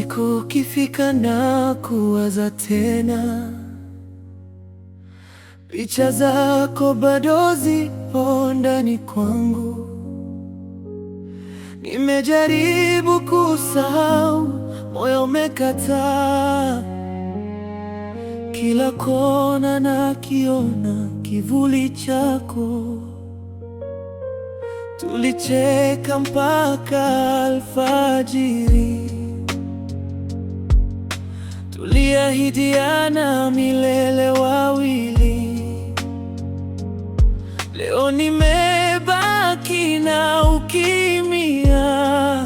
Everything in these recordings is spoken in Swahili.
Usiku ukifika na kuwaza tena, picha zako bado zipo ndani kwangu. Nimejaribu kusahau, moyo umekataa. Kila kona nakiona kivuli chako. Tulicheka mpaka alfajiri, tuliahidiana milele wawili. Leo nimebaki na ukimya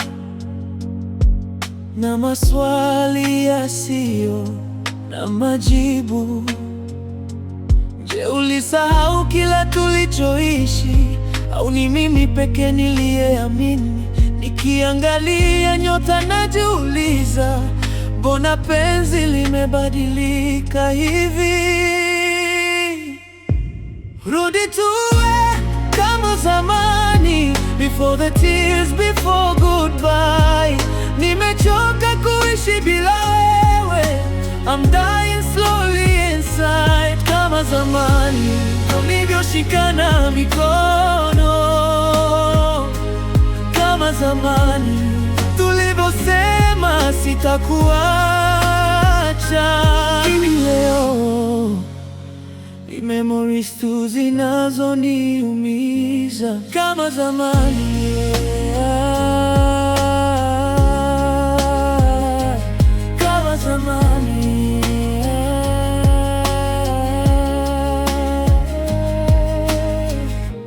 na maswali yasiyo na majibu. Je, ulisahau kila tulichoishi, au ni mimi pekee niliyeamini? Nikiangalia nyota najiuliza, mbona penzi limebadilika hivi? Rudi tuwe kama zamani, before the tears, before goodbye. Nimechoka kuishi bila wewe, I'm dying slowly inside. Kama zamani tulivyoshikana mikono, kama zamani tulivyosema sitakuacha. Hivi leo ni memories tu zinazoniumiza. Kama zamani, kama zamani.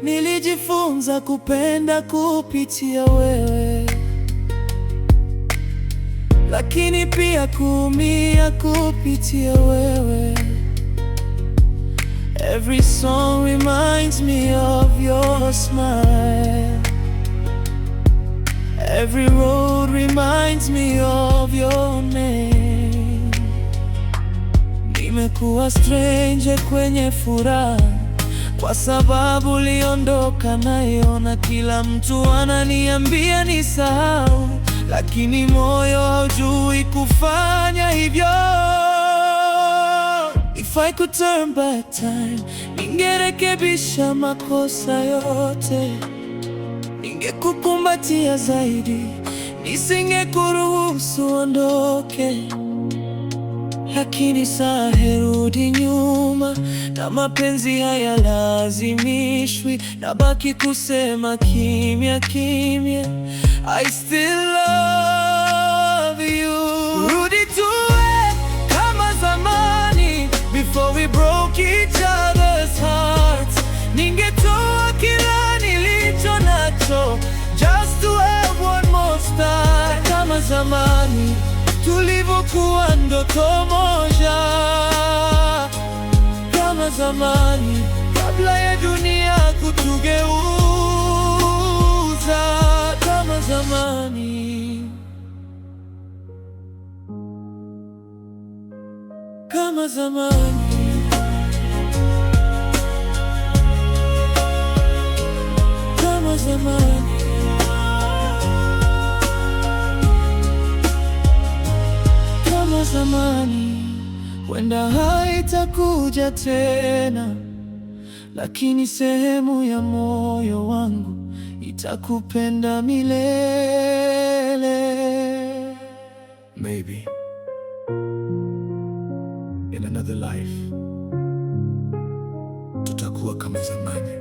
Nilijifunza kupenda kupitia wewe, lakini pia kuumia kupitia wewe. Every song reminds me of your smile. Every road reminds me of your name. Nimekuwa stranger kwenye furaha, kwa sababu uliondoka nayo, na kila mtu ananiambia nisahau, lakini moyo haujui kufanya hivyo. If I could turn back time, ningerekebisha makosa yote. Ningekukumbatia zaidi, nisingekuruhusu ondoke. Lakini saa herudi nyuma, na mapenzi hayalazimishwi. Nabaki kusema kimya kimya, I still love you. Rudi tuwe kama zamani, before we broke each other's hearts. Ningetoa kila nilicho nacho, just to have one more start. Kama zamani tulivyokuwa ndoto moja, kama zamani kabla ya dunia kutugeuza. Kama zamani, kama zamani, kama zamani, kama zamani. Wenda haitakuja tena, lakini sehemu ya moyo wangu itakupenda milele. Maybe in another life tutakuwa kama zamani.